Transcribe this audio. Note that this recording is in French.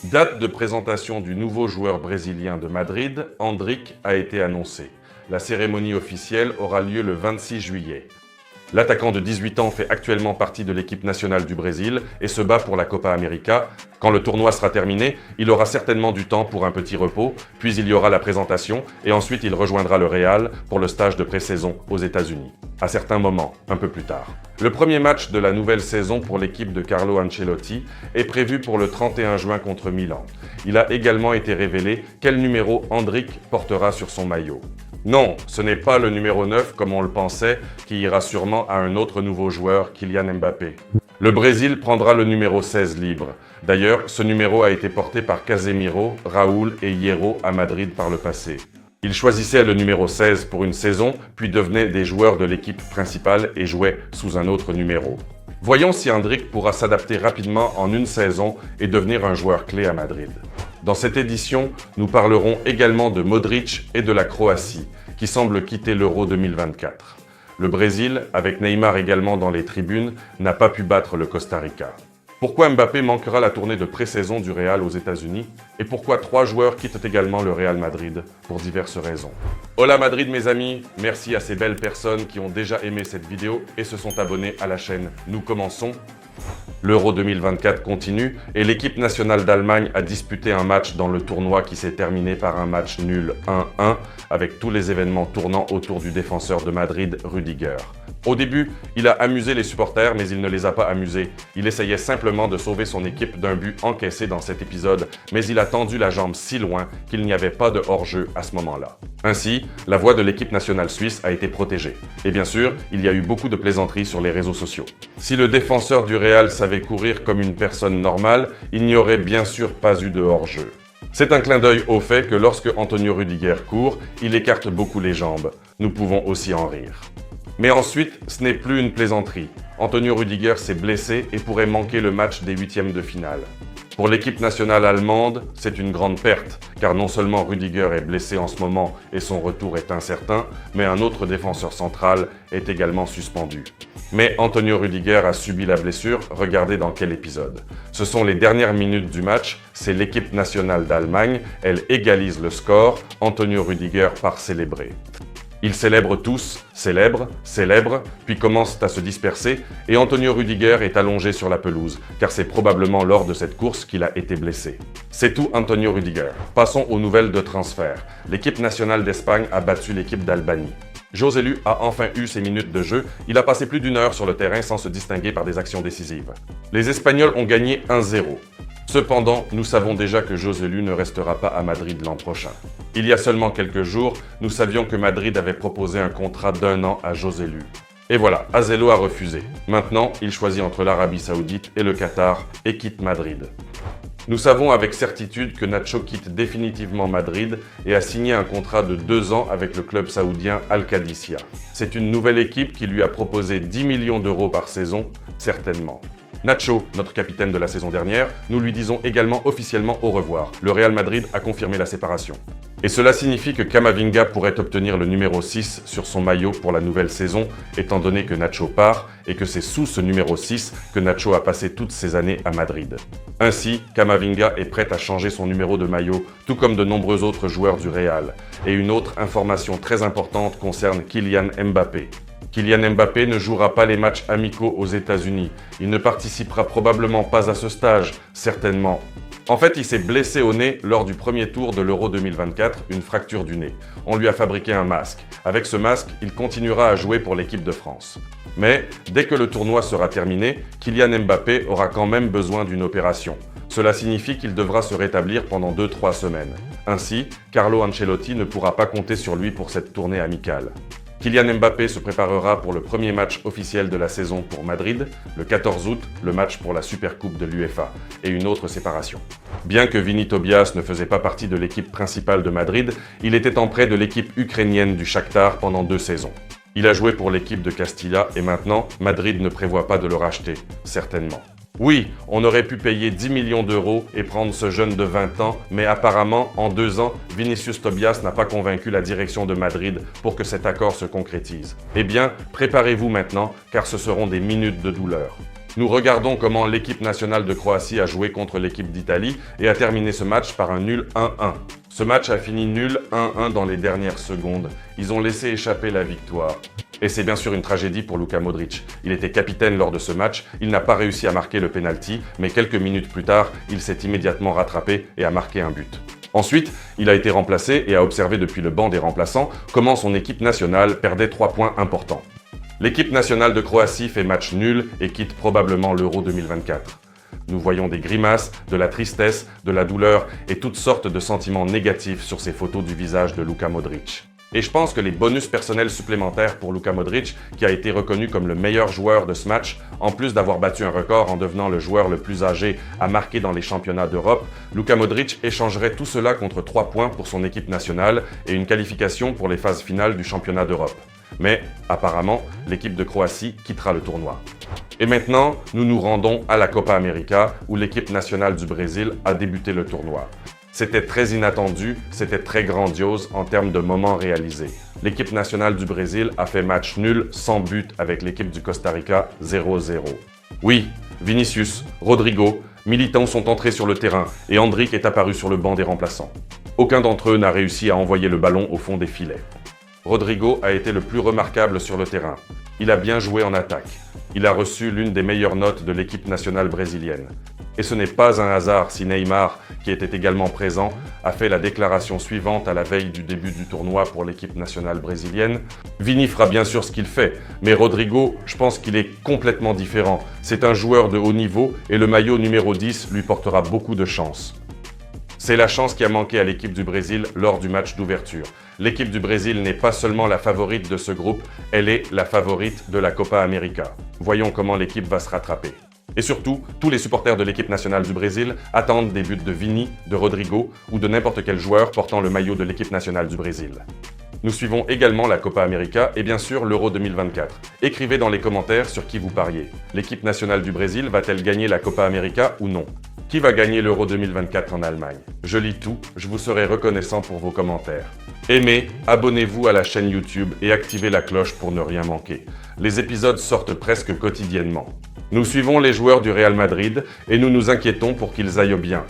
Date de présentation du nouveau joueur brésilien de Madrid, Endrick, a été annoncée. La cérémonie officielle aura lieu le 26 juillet. L'attaquant de 18 ans fait actuellement partie de l'équipe nationale du Brésil et se bat pour la Copa América. Quand le tournoi sera terminé, il aura certainement du temps pour un petit repos, puis il y aura la présentation et ensuite il rejoindra le Real pour le stage de pré-saison aux États-Unis, à certains moments, un peu plus tard. Le premier match de la nouvelle saison pour l'équipe de Carlo Ancelotti est prévu pour le 31 juin contre Milan. Il a également été révélé quel numéro Endrick portera sur son maillot. Non, ce n'est pas le numéro 9 comme on le pensait, qui ira sûrement à un autre nouveau joueur, Kylian Mbappé. Le Brésil prendra le numéro 16 libre. D'ailleurs, ce numéro a été porté par Casemiro, Raúl et Hierro à Madrid par le passé. Ils choisissaient le numéro 16 pour une saison, puis devenaient des joueurs de l'équipe principale et jouaient sous un autre numéro. Voyons si Endrick pourra s'adapter rapidement en une saison et devenir un joueur clé à Madrid. Dans cette édition, nous parlerons également de Modric et de la Croatie, qui semble quitter l'Euro 2024. Le Brésil, avec Neymar également dans les tribunes, n'a pas pu battre le Costa Rica. Pourquoi Mbappé manquera la tournée de pré-saison du Real aux États-Unis? Et pourquoi 3 joueurs quittent également le Real Madrid? Pour diverses raisons. Hola Madrid mes amis, merci à ces belles personnes qui ont déjà aimé cette vidéo et se sont abonnés à la chaîne. Nous commençons. L'Euro 2024 continue et l'équipe nationale d'Allemagne a disputé un match dans le tournoi qui s'est terminé par un match nul 1-1 avec tous les événements tournant autour du défenseur de Madrid, Rüdiger. Au début, il a amusé les supporters mais il ne les a pas amusés. Il essayait simplement de sauver son équipe d'un but encaissé dans cet épisode, mais il a tendu la jambe si loin qu'il n'y avait pas de hors-jeu à ce moment-là. Ainsi, la voix de l'équipe nationale suisse a été protégée. Et bien sûr, il y a eu beaucoup de plaisanteries sur les réseaux sociaux. Si le défenseur du Real savait courir comme une personne normale, il n'y aurait bien sûr pas eu de hors-jeu. C'est un clin d'œil au fait que lorsque Antonio Rüdiger court, il écarte beaucoup les jambes. Nous pouvons aussi en rire. Mais ensuite, ce n'est plus une plaisanterie. Antonio Rüdiger s'est blessé et pourrait manquer le match des huitièmes de finale. Pour l'équipe nationale allemande, c'est une grande perte, car non seulement Rüdiger est blessé en ce moment et son retour est incertain, mais un autre défenseur central est également suspendu. Mais Antonio Rüdiger a subi la blessure, regardez dans quel épisode. Ce sont les dernières minutes du match, c'est l'équipe nationale d'Allemagne, elle égalise le score, Antonio Rüdiger part célébrer. Ils célèbrent tous, célèbrent, puis commencent à se disperser et Antonio Rüdiger est allongé sur la pelouse, car c'est probablement lors de cette course qu'il a été blessé. C'est tout Antonio Rüdiger. Passons aux nouvelles de transfert. L'équipe nationale d'Espagne a battu l'équipe d'Albanie. José Lu a enfin eu ses minutes de jeu, il a passé plus d'une heure sur le terrain sans se distinguer par des actions décisives. Les Espagnols ont gagné 1-0. Cependant, nous savons déjà que José Lu ne restera pas à Madrid l'an prochain. Il y a seulement quelques jours, nous savions que Madrid avait proposé un contrat d'1 an à José Lu. Et voilà, Azelo a refusé. Maintenant, il choisit entre l'Arabie Saoudite et le Qatar et quitte Madrid. Nous savons avec certitude que Nacho quitte définitivement Madrid et a signé un contrat de 2 ans avec le club saoudien Al-Qadisiyah. C'est une nouvelle équipe qui lui a proposé 10 millions d'euros par saison, certainement. Nacho, notre capitaine de la saison dernière, nous lui disons également officiellement au revoir. Le Real Madrid a confirmé la séparation. Et cela signifie que Camavinga pourrait obtenir le numéro 6 sur son maillot pour la nouvelle saison, étant donné que Nacho part et que c'est sous ce numéro 6 que Nacho a passé toutes ses années à Madrid. Ainsi, Camavinga est prêt à changer son numéro de maillot, tout comme de nombreux autres joueurs du Real. Et une autre information très importante concerne Kylian Mbappé. Kylian Mbappé ne jouera pas les matchs amicaux aux États-Unis. Il ne participera probablement pas à ce stage, certainement. En fait, il s'est blessé au nez lors du premier tour de l'Euro 2024, une fracture du nez. On lui a fabriqué un masque. Avec ce masque, il continuera à jouer pour l'équipe de France. Mais dès que le tournoi sera terminé, Kylian Mbappé aura quand même besoin d'une opération. Cela signifie qu'il devra se rétablir pendant 2-3 semaines. Ainsi, Carlo Ancelotti ne pourra pas compter sur lui pour cette tournée amicale. Kylian Mbappé se préparera pour le premier match officiel de la saison pour Madrid, le 14 août, le match pour la Supercoupe de l'UEFA, et une autre séparation. Bien que Vini Tobias ne faisait pas partie de l'équipe principale de Madrid, il était en prêt de l'équipe ukrainienne du Shakhtar pendant 2 saisons. Il a joué pour l'équipe de Castilla et maintenant, Madrid ne prévoit pas de le racheter, certainement. Oui, on aurait pu payer 10 millions d'euros et prendre ce jeune de 20 ans, mais apparemment, en 2 ans, Vinicius Tobias n'a pas convaincu la direction de Madrid pour que cet accord se concrétise. Eh bien, préparez-vous maintenant, car ce seront des minutes de douleur. Nous regardons comment l'équipe nationale de Croatie a joué contre l'équipe d'Italie et a terminé ce match par un nul 1-1. Ce match a fini nul 1-1 dans les dernières secondes. Ils ont laissé échapper la victoire. Et c'est bien sûr une tragédie pour Luka Modric. Il était capitaine lors de ce match, il n'a pas réussi à marquer le penalty, mais quelques minutes plus tard, il s'est immédiatement rattrapé et a marqué un but. Ensuite, il a été remplacé et a observé depuis le banc des remplaçants comment son équipe nationale perdait 3 points importants. L'équipe nationale de Croatie fait match nul et quitte probablement l'Euro 2024. Nous voyons des grimaces, de la tristesse, de la douleur et toutes sortes de sentiments négatifs sur ces photos du visage de Luka Modric. Et je pense que les bonus personnels supplémentaires pour Luka Modric, qui a été reconnu comme le meilleur joueur de ce match, en plus d'avoir battu un record en devenant le joueur le plus âgé à marquer dans les championnats d'Europe, Luka Modric échangerait tout cela contre 3 points pour son équipe nationale et une qualification pour les phases finales du championnat d'Europe. Mais, apparemment, l'équipe de Croatie quittera le tournoi. Et maintenant, nous nous rendons à la Copa América, où l'équipe nationale du Brésil a débuté le tournoi. C'était très inattendu, c'était très grandiose en termes de moments réalisés. L'équipe nationale du Brésil a fait match nul sans but avec l'équipe du Costa Rica 0-0. Oui, Vinicius, Rodrigo, Militão sont entrés sur le terrain et Endrick est apparu sur le banc des remplaçants. Aucun d'entre eux n'a réussi à envoyer le ballon au fond des filets. Rodrigo a été le plus remarquable sur le terrain. Il a bien joué en attaque. Il a reçu l'une des meilleures notes de l'équipe nationale brésilienne. Et ce n'est pas un hasard si Neymar, qui était également présent, a fait la déclaration suivante à la veille du début du tournoi pour l'équipe nationale brésilienne. Vini fera bien sûr ce qu'il fait, mais Rodrigo, je pense qu'il est complètement différent. C'est un joueur de haut niveau et le maillot numéro 10 lui portera beaucoup de chance. C'est la chance qui a manqué à l'équipe du Brésil lors du match d'ouverture. L'équipe du Brésil n'est pas seulement la favorite de ce groupe, elle est la favorite de la Copa América. Voyons comment l'équipe va se rattraper. Et surtout, tous les supporters de l'équipe nationale du Brésil attendent des buts de Vini, de Rodrigo ou de n'importe quel joueur portant le maillot de l'équipe nationale du Brésil. Nous suivons également la Copa América et bien sûr l'Euro 2024. Écrivez dans les commentaires sur qui vous pariez. L'équipe nationale du Brésil va-t-elle gagner la Copa América ou non? Qui va gagner l'Euro 2024 en Allemagne? Je lis tout, je vous serai reconnaissant pour vos commentaires. Aimez, abonnez-vous à la chaîne YouTube et activez la cloche pour ne rien manquer. Les épisodes sortent presque quotidiennement. Nous suivons les joueurs du Real Madrid et nous nous inquiétons pour qu'ils aillent bien.